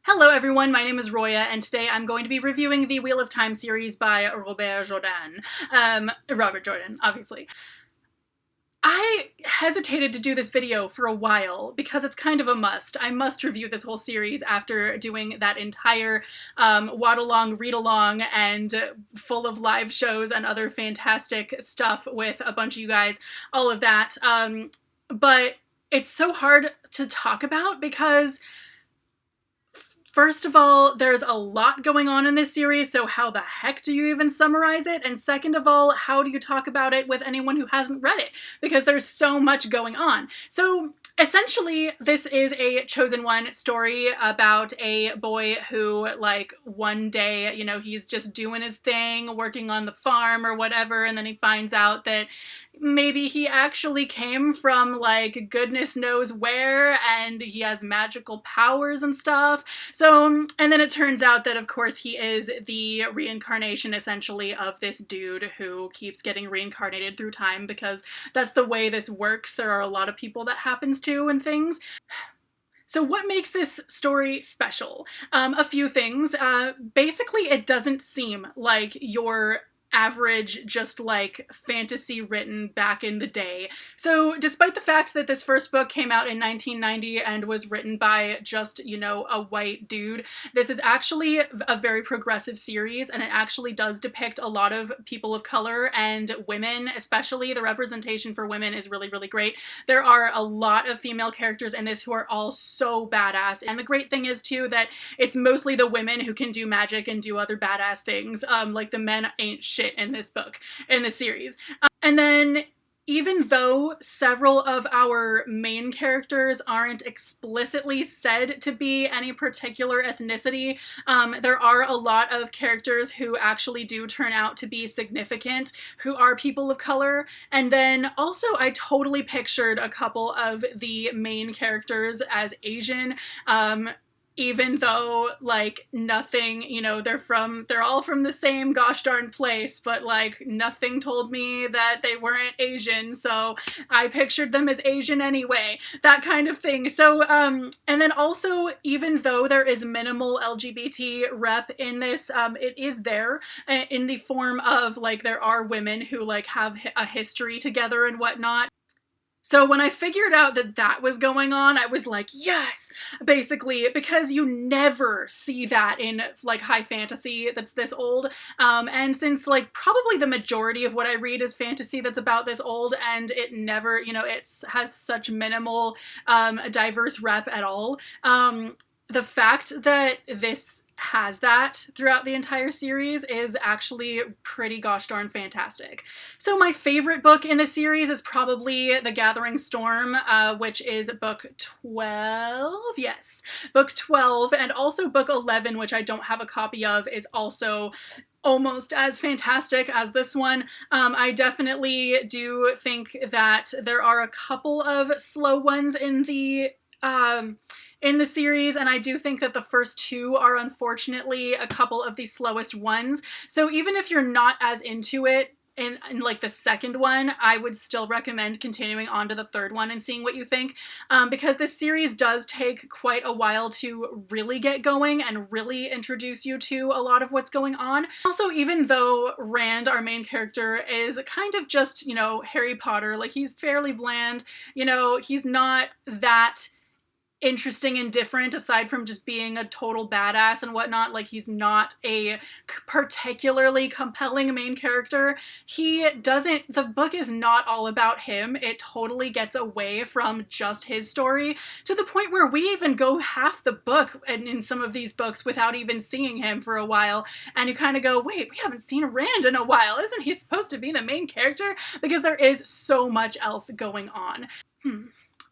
Hello everyone, my name is Roya, and today I'm going to be reviewing the Wheel of Time series by Robert Jordan, obviously. I hesitated to do this video for a while because it's kind of a must. I must review this whole series after doing that entire watch-along, read-along, and full of live shows and other fantastic stuff with a bunch of you guys, all of that. But it's so hard to talk about because first of all, there's a lot going on in this series, so how the heck do you even summarize it? And second of all, how do you talk about it with anyone who hasn't read it? Because there's so much going on. So essentially, this is a Chosen One story about a boy who, like, one day, you know, he's just doing his thing, working on the farm or whatever, and then he finds out that maybe he actually came from, like, goodness knows where, and he has magical powers and stuff. So, and then it turns out that, of course, he is the reincarnation, essentially, of this dude who keeps getting reincarnated through time, because that's the way this works. There are a lot of people that happens to and things. So what makes this story special? A few things. Basically, it doesn't seem like your average, just like fantasy written back in the day. So despite the fact that this first book came out in 1990 and was written by just, you know, a white dude, this is actually a very progressive series, and it actually does depict a lot of people of color and women, especially. The representation for women is really, really great. There are a lot of female characters in this who are all so badass, and the great thing is too that it's mostly the women who can do magic and do other badass things. Like, the men ain't shit in this book, in this series. And then, even though several of our main characters aren't explicitly said to be any particular ethnicity, there are a lot of characters who actually do turn out to be significant, who are people of color. And then also, I totally pictured a couple of the main characters as Asian, even though, like, nothing, you know, they're all from the same gosh darn place, but, like, nothing told me that they weren't Asian, so I pictured them as Asian anyway, that kind of thing. So, and then also, even though there is minimal LGBT rep in this, it is there in the form of, like, there are women who, like, have a history together and whatnot. So when I figured out that that was going on, I was like, yes! Basically, because you never see that in, like, high fantasy that's this old. And since, like, probably the majority of what I read is fantasy that's about this old, and it never, you know, it has such minimal diverse rep at all. The fact that this has that throughout the entire series is actually pretty gosh darn fantastic. So my favorite book in the series is probably The Gathering Storm, which is book 12, yes, book 12, and also book 11, which I don't have a copy of, is also almost as fantastic as this one. I definitely do think that there are a couple of slow ones in the series, and I do think that the first two are unfortunately a couple of the slowest ones. So even if you're not as into it in like the second one, I would still recommend continuing on to the third one and seeing what you think, because this series does take quite a while to really get going and really introduce you to a lot of what's going on. Also, even though Rand, our main character, is kind of just, you know, Harry Potter, like, he's fairly bland, you know, he's not that interesting and different aside from just being a total badass and whatnot. Like, he's not a particularly compelling main character. The book is not all about him. It totally gets away from just his story, to the point where we even go half the book in some of these books without even seeing him for a while, and you kind of go, wait, we haven't seen Rand in a while. Isn't he supposed to be the main character? Because there is so much else going on.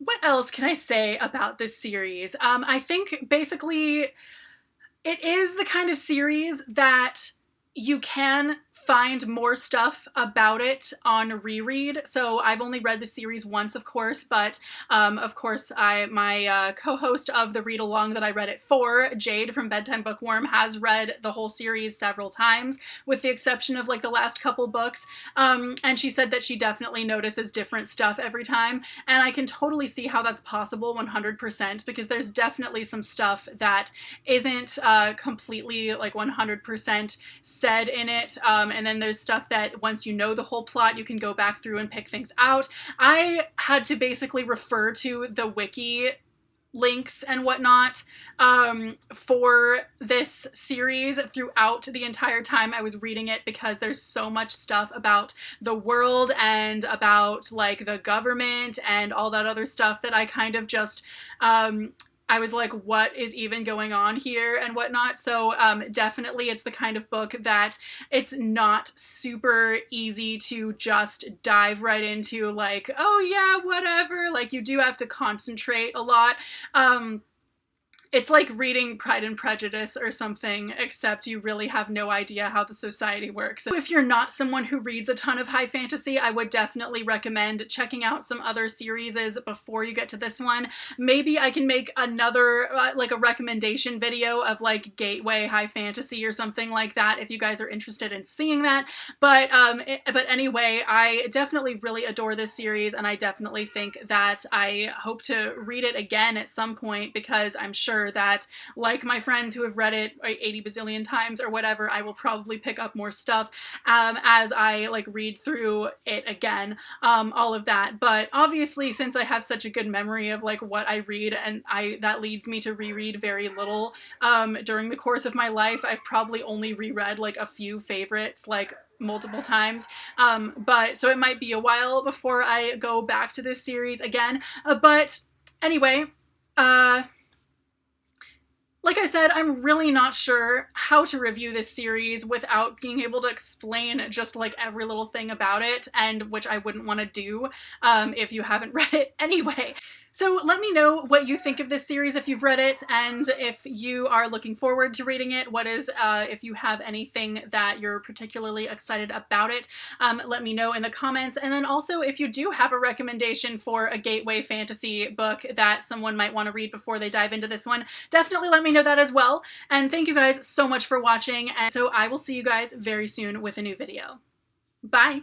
What else can I say about this series? I think basically it is the kind of series that you can find more stuff about it on reread. So I've only read the series once, of course, but of course my co-host of the read along that I read it for, Jade from Bedtime Bookworm, has read the whole series several times, with the exception of like the last couple books. And she said that she definitely notices different stuff every time. And I can totally see how that's possible 100%, because there's definitely some stuff that isn't completely like 100% said in it. And then there's stuff that once you know the whole plot, you can go back through and pick things out. I had to basically refer to the wiki links and whatnot for this series throughout the entire time I was reading it, because there's so much stuff about the world and about like the government and all that other stuff that I kind of just I was like, what is even going on here and whatnot? So definitely it's the kind of book that it's not super easy to just dive right into, like, oh yeah, whatever. Like, you do have to concentrate a lot. It's like reading Pride and Prejudice or something, except you really have no idea how the society works. If you're not someone who reads a ton of high fantasy, I would definitely recommend checking out some other series before you get to this one. Maybe I can make another, like a recommendation video of like gateway high fantasy or something like that if you guys are interested in seeing that. But anyway, I definitely really adore this series, and I definitely think that I hope to read it again at some point, because I'm sure that, like my friends who have read it 80 bazillion times or whatever, I will probably pick up more stuff as I like read through it again, all of that. But obviously, since I have such a good memory of like what I read, and that leads me to reread very little during the course of my life, I've probably only reread like a few favorites like multiple times, but so it might be a while before I go back to this series again. But anyway, like I said, I'm really not sure how to review this series without being able to explain just like every little thing about it, and which I wouldn't want to do if you haven't read it anyway. So let me know what you think of this series if you've read it, and if you are looking forward to reading it, if you have anything that you're particularly excited about it, let me know in the comments. And then also, if you do have a recommendation for a gateway fantasy book that someone might want to read before they dive into this one, definitely let me know that as well. And thank you guys so much for watching, and so I will see you guys very soon with a new video. Bye!